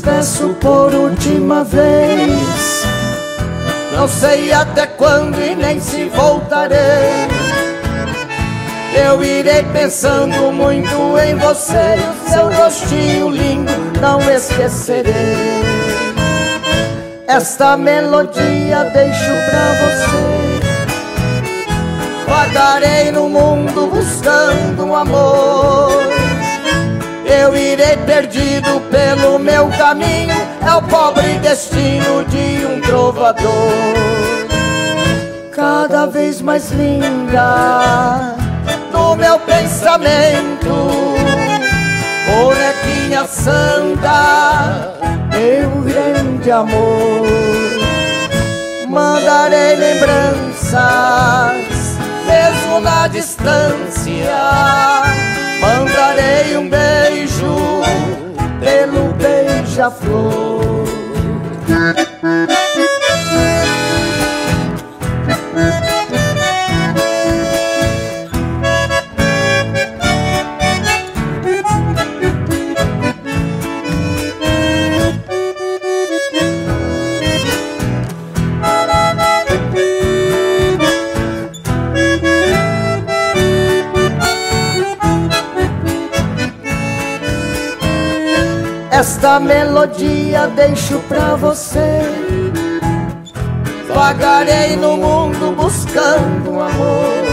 peço por última vez, não sei até quando e nem se voltarei. Eu irei pensando muito em você, seu rostinho lindo não esquecerei. Esta melodia deixo pra você. Vagarei no mundo buscando um amor. Eu irei perdido pelo meu caminho, é o pobre destino de um trovador. Cada vez mais linda no meu pensamento, bonequinha santa, meu grande amor. Mandarei lembranças, mesmo na distância. Mandarei um beijo pelo beija-flor. Esta melodia deixo pra você. Vagarei no mundo buscando um amor.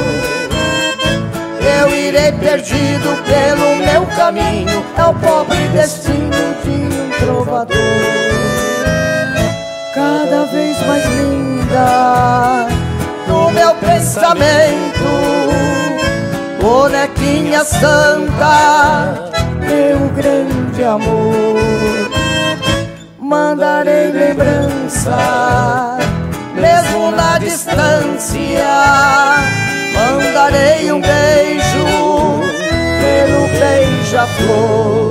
Eu irei perdido pelo meu caminho, é o pobre destino de um trovador. Cada vez mais linda no meu pensamento, bonequinha santa, meu grande amor. Mandarei lembrança, mesmo na distância. Mandarei um beijo pelo beija-flor.